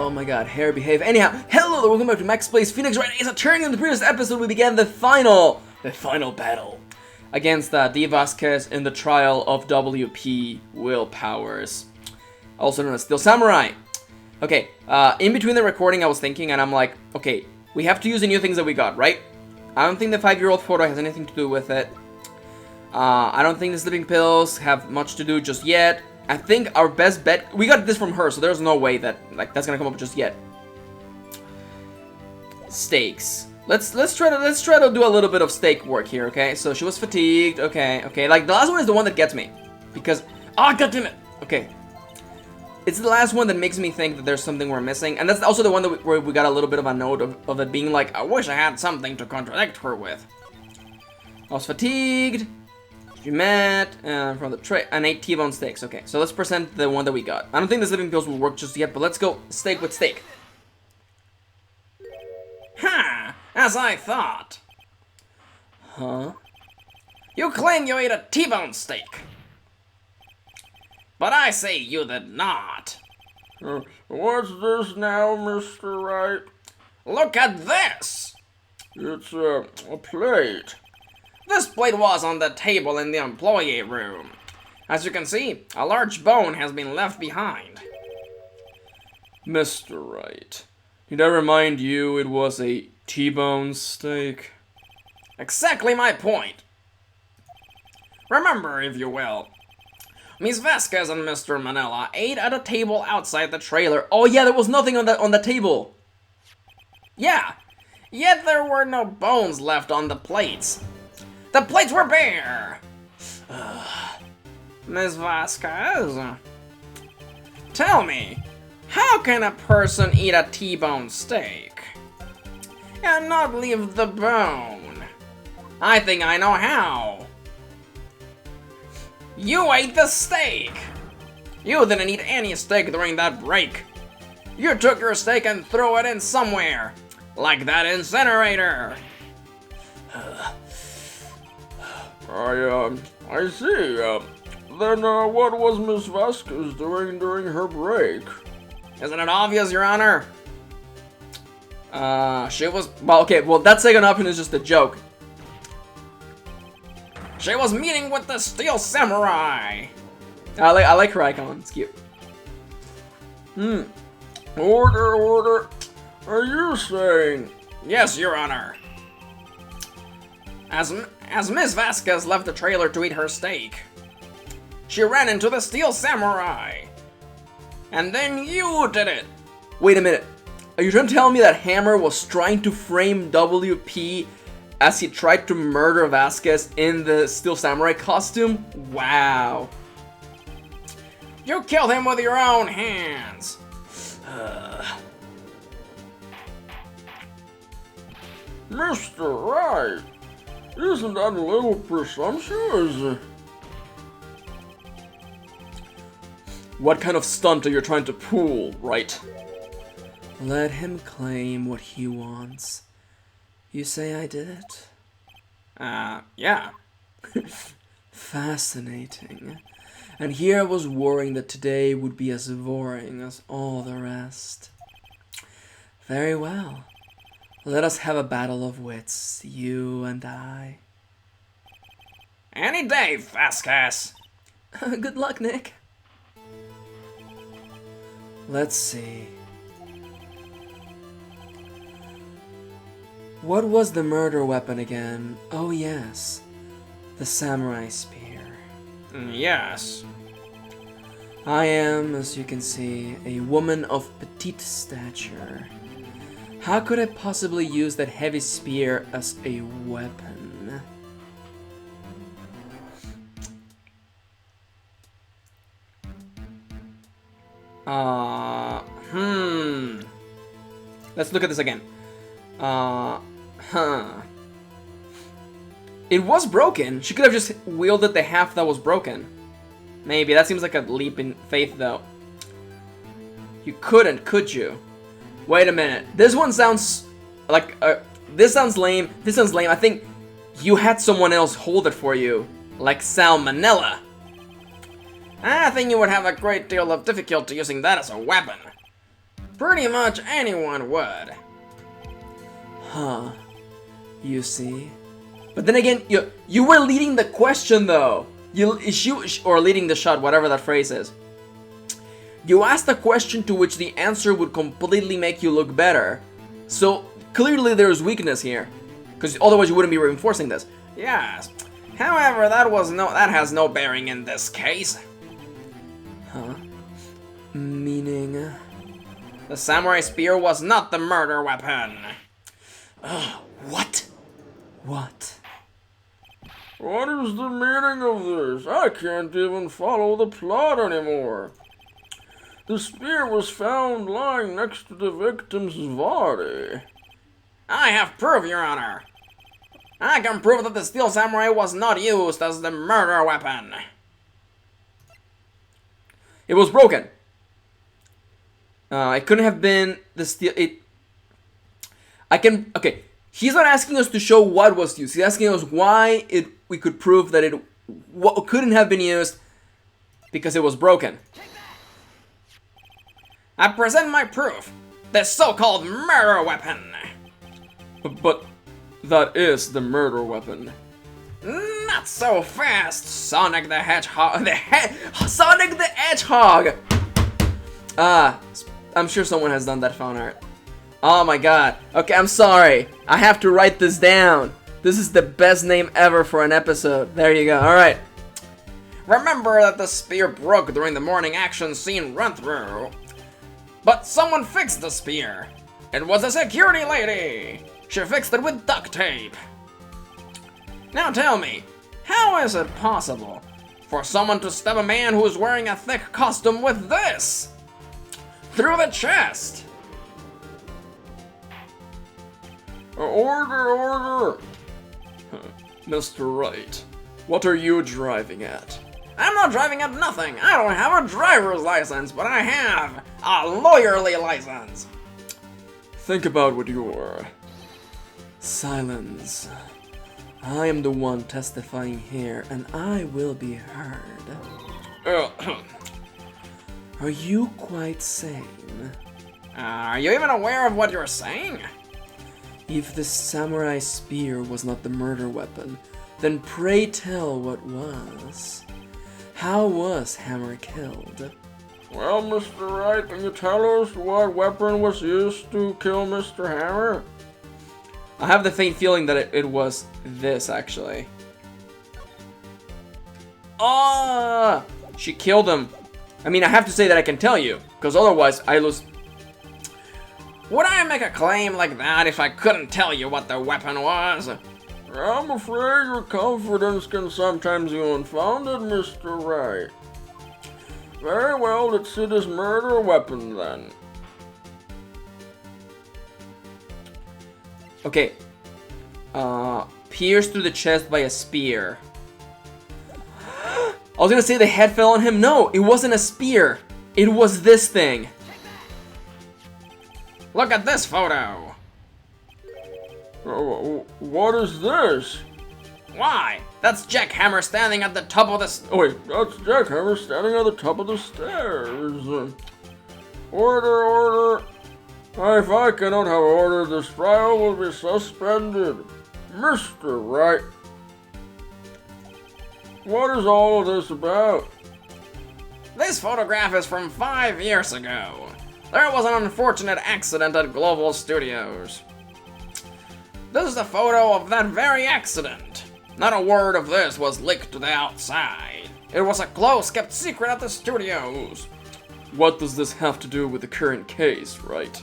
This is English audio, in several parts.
Oh my god, hair behave. Anyhow, hello there, welcome back to Max Plays Phoenix Wright. As a turn in the previous episode, we began the final battle against D. Vasquez in the trial of WP Willpowers, also known as Steel Samurai. Okay, in between the recording, I was thinking, and I'm like, okay, we have to use the new things that we got, right? I don't think the 5-year-old photo has anything to do with it. I don't think the sleeping pills have much to do just yet. I think our best bet, we got this from her, so there's no way that that's gonna come up just yet. Stakes. Let's try to do a little bit of stake work here, okay? So she was fatigued, okay. Like the last one is the one that gets me, because god damn it. Okay, it's the last one that makes me think that there's something we're missing, and that's also the one that where we got a little bit of a note of it being like, I wish I had something to contradict her with. I was fatigued. You met from the tray and 8 T-bone steaks. Okay, so let's present the one that we got. I don't think the sleeping pills will work just yet, but let's go steak with steak. Ha! As I thought. Huh? You claim you ate a T-bone steak, but I say you did not. What's this now, Mr. Wright? Look at this! It's a plate. This plate was on the table in the employee room. As you can see, a large bone has been left behind. Mr. Wright, did I remind you it was a T-bone steak? Exactly my point. Remember, if you will, Miss Vasquez and Mr. Manila ate at a table outside the trailer. Oh yeah, there was nothing on the table. Yeah, yet there were no bones left on the plates. The plates were bare! Miss Vasquez, tell me, how can a person eat a T-bone steak and not leave the bone? I think I know how. You ate the steak! You didn't eat any steak during that break. You took your steak and threw it in somewhere, like that incinerator. I see. Then what was Miss Vasquez doing during her break? Isn't it obvious, Your Honor? She was... Well, okay, well, that second option is just a joke. She was meeting with the Steel Samurai. I like her icon, it's cute. Order. Are you saying... Yes, Your Honor. As Miss Vasquez left the trailer to eat her steak, she ran into the Steel Samurai. And then you did it. Wait a minute. Are you trying to tell me that Hammer was trying to frame WP as he tried to murder Vasquez in the Steel Samurai costume? Wow. You killed him with your own hands. Mr. Wright, isn't that a little presumptuous? What kind of stunt are you trying to pull, Wright? Let him claim what he wants. You say I did it? Yeah. Fascinating. And here I was worrying that today would be as boring as all the rest. Very well. Let us have a battle of wits, you and I. Any day, Vasquez. Good luck, Nick. Let's see. What was the murder weapon again? Oh yes, the samurai spear. Yes. I am, as you can see, a woman of petite stature. How could I possibly use that heavy spear as a weapon? Let's look at this again. It was broken. She could have just wielded the half that was broken. Maybe. That seems like a leap in faith, though. You couldn't, could you? Wait a minute. This one sounds like... this sounds lame. This sounds lame. I think you had someone else hold it for you. Like Salmonella. I think you would have a great deal of difficulty using that as a weapon. Pretty much anyone would. Huh. You see? But then again, you were leading the question though. Or leading the shot, whatever that phrase is. You asked a question to which the answer would completely make you look better. So clearly there's weakness here, because otherwise you wouldn't be reinforcing this. Yes. However, that has no bearing in this case. Huh? Meaning? The samurai spear was not the murder weapon. What? What? What is the meaning of this? I can't even follow the plot anymore. The spear was found lying next to the victim's body. I have proof, Your Honor. I can prove that the steel samurai was not used as the murder weapon. It was broken. It couldn't have been the steel. Okay. He's not asking us to show what was used. He's asking us why we could prove that it couldn't have been used because it was broken. I present my proof. The so-called murder weapon. But that is the murder weapon. Not so fast, Sonic the Hedgehog. Sonic the Edgehog! I'm sure someone has done that fan art. Oh my god. Okay, I'm sorry. I have to write this down. This is the best name ever for an episode. There you go. Alright. Remember that the spear broke during the morning action scene run-through. But someone fixed the spear. It was a security lady. She fixed it with duct tape. Now tell me, how is it possible for someone to stab a man who is wearing a thick costume with this? Through the chest. Order! Mr. Wright, what are you driving at? I'm not driving at nothing. I don't have a driver's license, but I have a lawyerly license. Think about what you are. Silence. I am the one testifying here, and I will be heard. Are you quite sane? Are you even aware of what you're saying? If the samurai spear was not the murder weapon, then pray tell what was. How was Hammer killed? Well, Mr. Wright, can you tell us what weapon was used to kill Mr. Hammer? I have the faint feeling that it was this, actually. Oh! She killed him. I mean, I have to say that I can tell you, because otherwise I lose. Would I make a claim like that if I couldn't tell you what the weapon was? I'm afraid your confidence can sometimes be unfounded, Mr. Wright. Very well, let's see this murder weapon then. Okay. Pierced through the chest by a spear. I was gonna say the head fell on him. No, it wasn't a spear. It was this thing. Look at this photo. What is this? Why? That's Jack Hammer standing at the top of the... Oh wait, that's Jack Hammer standing at the top of the stairs. Order! If I cannot have order, this trial will be suspended. Mr. Wright. What is all of this about? This photograph is from 5 years ago. There was an unfortunate accident at Global Studios. This is a photo of that very accident. Not a word of this was leaked to the outside. It was a close-kept secret at the studios. What does this have to do with the current case, Wright?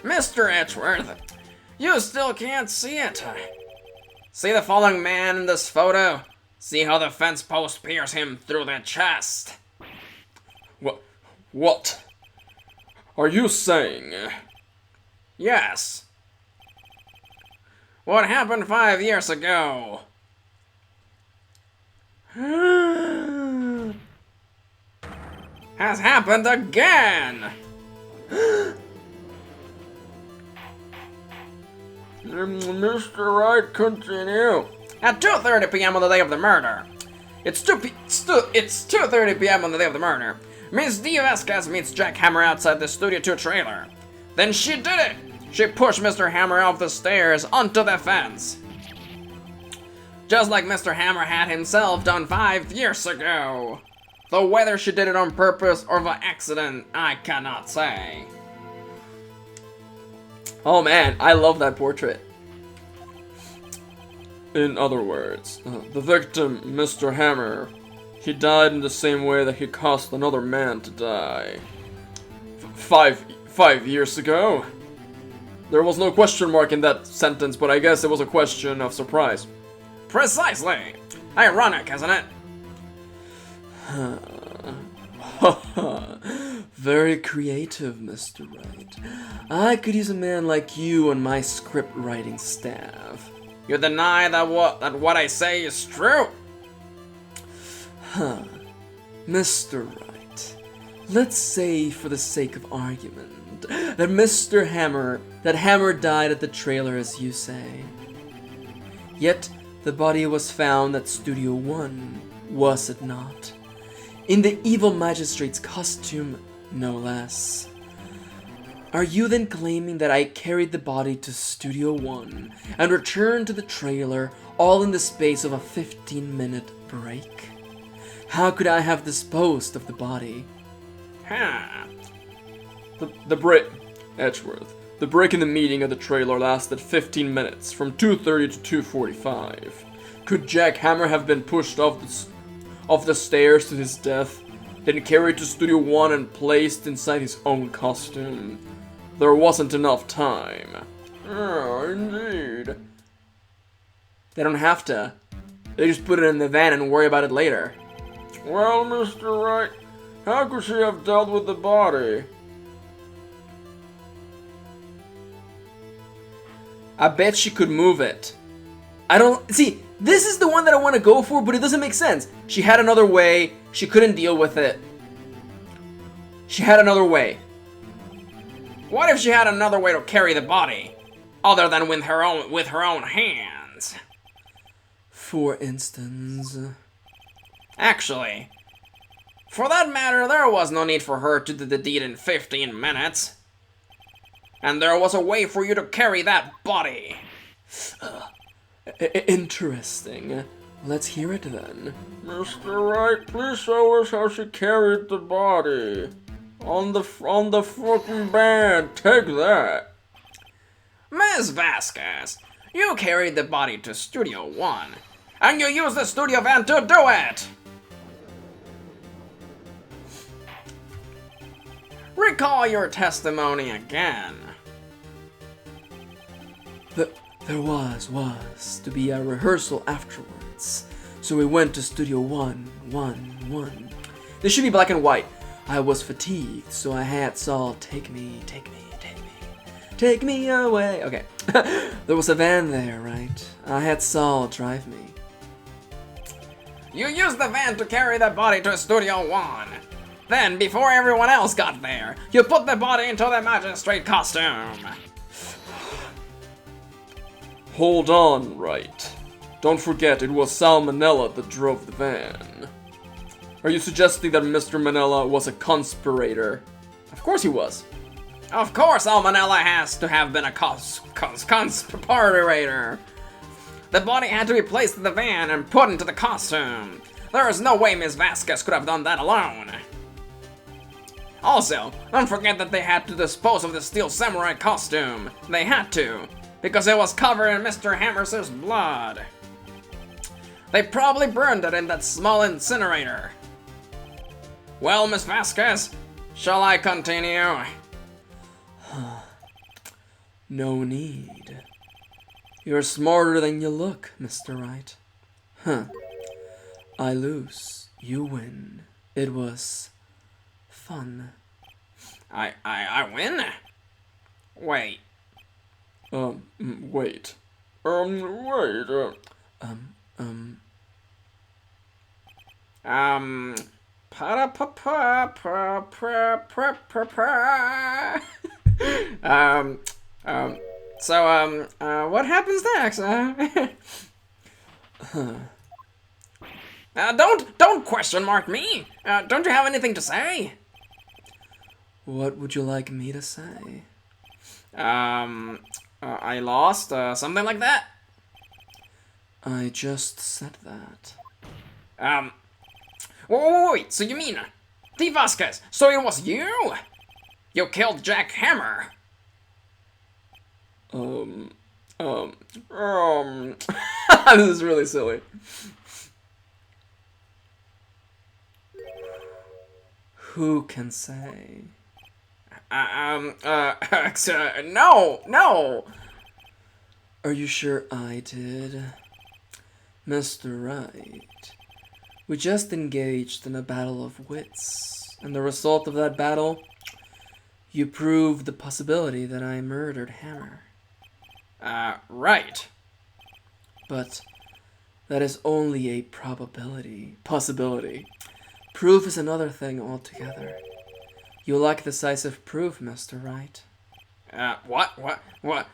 Mr. Edgeworth, you still can't see it. See the falling man in this photo? See how the fence post pierced him through the chest? What? Are you saying? Yes. What happened 5 years ago? Has happened again! Mr. Wright, continue. At 2:30 p.m. on the day of the murder. It's 2:30 p.m. on the day of the murder. Miss D. Vasquez meets Jack Hammer outside the Studio 2 trailer. Then she did it! She pushed Mr. Hammer off the stairs onto the fence. Just like Mr. Hammer had himself done 5 years ago. Though whether she did it on purpose or by accident, I cannot say. Oh man, I love that portrait. In other words, the victim, Mr. Hammer, he died in the same way that he caused another man to die. Five years ago? There was no question mark in that sentence, but I guess it was a question of surprise. Precisely. Ironic, isn't it? Very creative, Mr. Wright. I could use a man like you on my script writing staff. You deny that what I say is true? Mr. Wright, let's say for the sake of argument that Hammer died at the trailer as you say. Yet the body was found at Studio 1, was it not? In the evil magistrate's costume, no less. Are you then claiming that I carried the body to Studio 1 and returned to the trailer all in the space of a 15-minute break? How could I have disposed of the body? The break, Edgeworth. The break in the meeting at the trailer lasted 15 minutes, from 2:30 to 2:45. Could Jack Hammer have been pushed off the stairs to his death, then carried to Studio 1 and placed inside his own costume? There wasn't enough time. Oh, indeed. They don't have to. They just put it in the van and worry about it later. Well, Mr. Wright, how could she have dealt with the body? I bet she could move it. I don't... See, this is the one that I want to go for, but it doesn't make sense. She had another way. She couldn't deal with it. She had another way. What if she had another way to carry the body, other than with her own hands? For instance... Actually, for that matter, there was no need for her to do the deed in 15 minutes. And there was a way for you to carry that body. Interesting. Let's hear it then. Mr. Wright, please show us how she carried the body. On the fucking bed, take that. Miss Vasquez, you carried the body to Studio 1, and you used the studio van to do it! Recall your testimony again. There was to be a rehearsal afterwards. So we went to Studio 1. This should be black and white. I was fatigued, so I had Saul take me away. Okay. There was a van there, right? I had Saul drive me. You used the van to carry the body to Studio 1. Then, before everyone else got there, you put the body into the magistrate costume. Hold on, Wright. Don't forget, it was Sal Manella that drove the van. Are you suggesting that Mr. Manella was a conspirator? Of course he was. Of course Sal Manella has to have been a conspirator. The body had to be placed in the van and put into the costume. There is no way Miss Vasquez could have done that alone. Also, don't forget that they had to dispose of the Steel Samurai costume. They had to, because it was covered in Mr. Hammer's blood. They probably burned it in that small incinerator. Well, Miss Vasquez, shall I continue? No need. You're smarter than you look, Mr. Wright. I lose, you win. It was fun. I win? Wait. Wait. What happens next? Don't question mark me. Don't you have anything to say? What would you like me to say? I lost, something like that? I just said that. Wait, so you mean, the Vasquez, so it was you? You killed Jack Hammer. This is really silly. Who can say? No. Are you sure I did? Mr. Wright, we just engaged in a battle of wits, and the result of that battle, you proved the possibility that I murdered Hammer. Right. But that is only a possibility. Proof is another thing altogether. You lack decisive proof, Mr. Wright. What? What?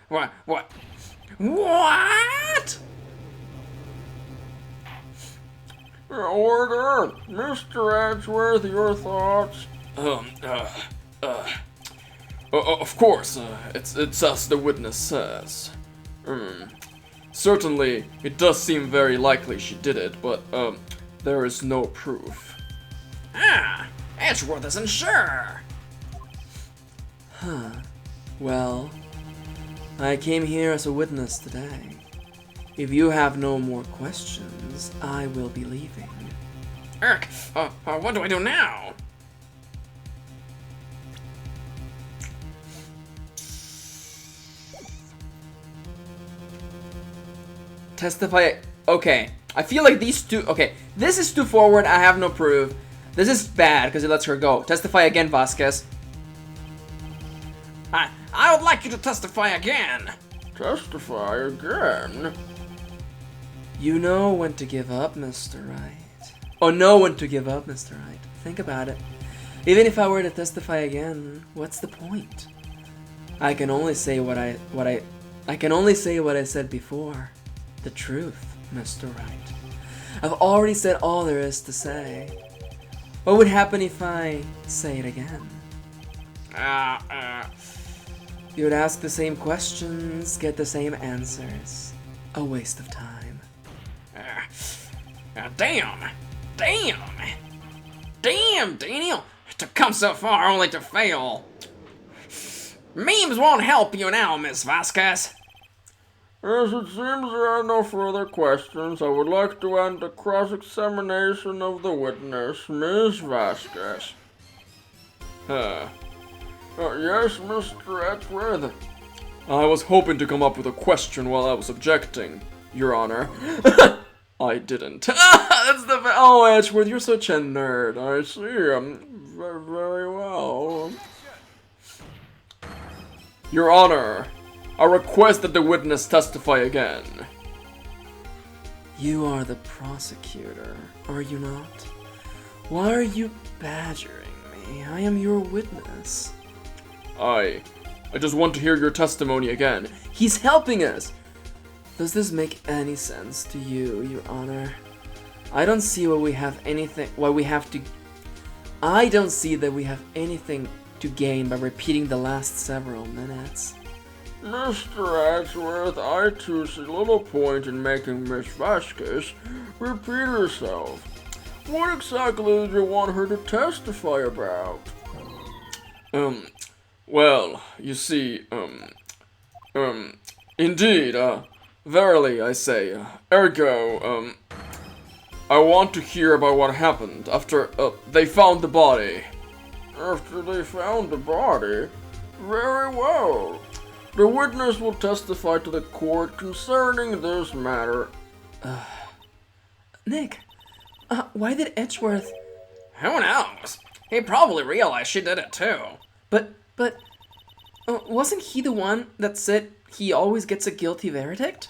Order! Mr. Edgeworth, your thoughts? Of course, it's as the witness says. Certainly, it does seem very likely she did it, but, there is no proof. Edgeworth isn't sure. Well, I came here as a witness today. If you have no more questions, I will be leaving. What do I do now? Testify. Okay, I feel like these two. Okay, this is too forward. I have no proof. This is bad because it lets her go. Testify again, Vasquez. I would like you to testify again. Testify again? You know when to give up, Mr. Wright. Oh, know when to give up, Mr. Wright. Think about it. Even if I were to testify again, what's the point? I can only say what I said before. The truth, Mr. Wright. I've already said all there is to say. What would happen if I say it again? You would ask the same questions, get the same answers. A waste of time. Damn, Daniel. To come so far only to fail. Memes won't help you now, Miss Vasquez. As it seems there are no further questions, I would like to end the cross-examination of the witness, Ms. Vasquez. Yes, Mr. Edgeworth? I was hoping to come up with a question while I was objecting, Your Honor. I didn't. That's the... Oh, Edgeworth, you're such a nerd. I see. Very well. Your Honor, I request that the witness testify again. You are the prosecutor, are you not? Why are you badgering me? I am your witness. I just want to hear your testimony again. He's helping us! Does this make any sense to you, Your Honor? I don't see that we have anything to gain by repeating the last several minutes. Mr. Edgeworth, I too see little point in making Miss Vasquez repeat herself. What exactly do you want her to testify about? Well, you see, indeed, verily I say, ergo, I want to hear about what happened after, they found the body. After they found the body? Very well. The witness will testify to the court concerning this matter. Nick, why did Edgeworth... Who knows? He probably realized she did it too. But, wasn't he the one that said he always gets a guilty verdict?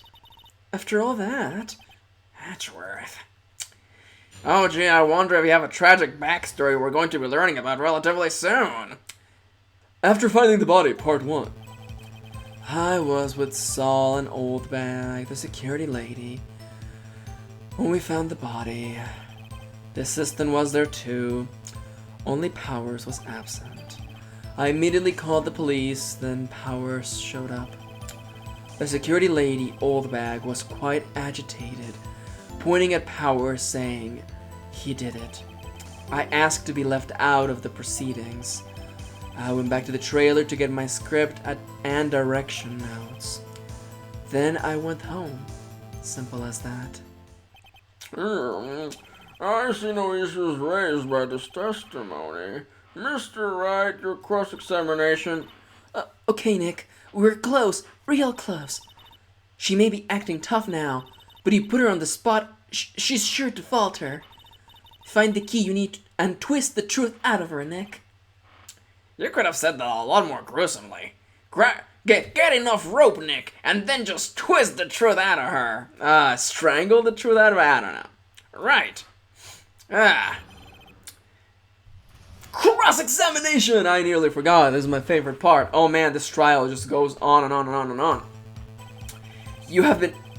After all that... Edgeworth. Oh gee, I wonder if you have a tragic backstory we're going to be learning about relatively soon. After finding the body, part 1. I was with Saul and Oldbag, the security lady. When we found the body, The assistant was there too. Only Powers was absent. I immediately called the police, then Powers showed up. The security lady, Oldbag, was quite agitated, pointing at Powers saying he did it. I asked to be left out of the proceedings. I went back to the trailer to get my script and direction notes. Then I went home. Simple as that. I see no issues raised by this testimony. Mr. Wright, your cross-examination. Okay, Nick. We're close. Real close. She may be acting tough now, but you put her on the spot, she's sure to falter. Find the key you need and twist the truth out of her, Nick. You could have said that a lot more gruesomely. Get enough rope, Nick, and then just twist the truth out of her. Strangle the truth out of her? I don't know. Right. Cross-examination! I nearly forgot. This is my favorite part. Oh man, this trial just goes on and on and on and on.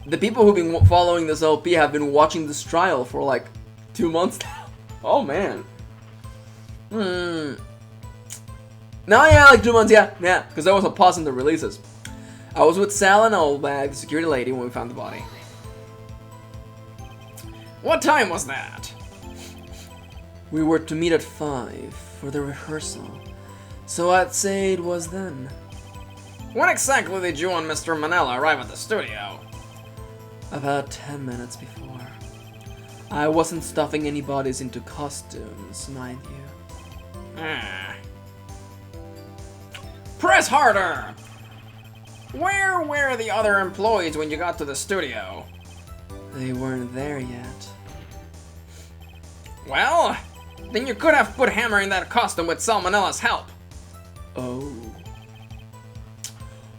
The people who've been following this LP have been watching this trial for like 2 months now. Oh man. No, yeah, like 2 months, yeah, because I was pausing the releases. I was with Sal and Oldbag, the security lady, when we found the body. What time was that? We were to meet at 5 for the rehearsal, so I'd say it was then. When exactly did you and Mr. Manella arrive at the studio? About 10 minutes before. I wasn't stuffing any bodies into costumes, mind you. Press harder! Where were the other employees when you got to the studio? They weren't there yet. Well, then you could have put Hammer in that costume with Salmonella's help. Oh.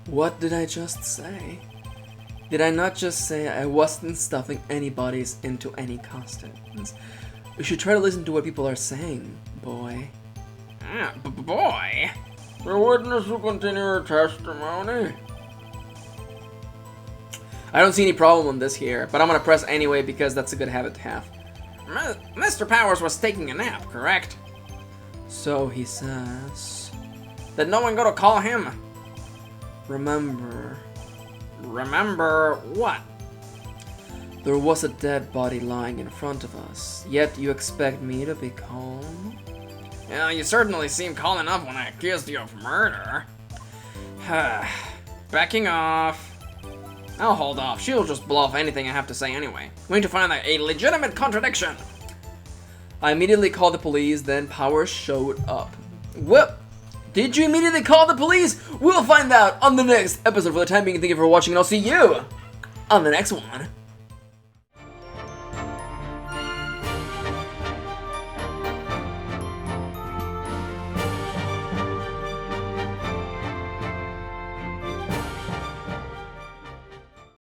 What did I just say? Did I not just say I wasn't stuffing any bodies into any costumes? We should try to listen to what people are saying, boy. Boy? The witness will continue her testimony. I don't see any problem on this here, but I'm gonna press anyway because that's a good habit to have. Mr. Powers was taking a nap, correct? So he says. Did no one go to call him? Remember what? There was a dead body lying in front of us, yet you expect me to be calm? Yeah, you certainly seemed calm enough when I accused you of murder. Backing off. I'll hold off. She'll just blow off anything I have to say anyway. We need to find a legitimate contradiction. I immediately called the police, then Powers showed up. Well, did you immediately call the police? We'll find out on the next episode. For the time being, thank you for watching, and I'll see you on the next one.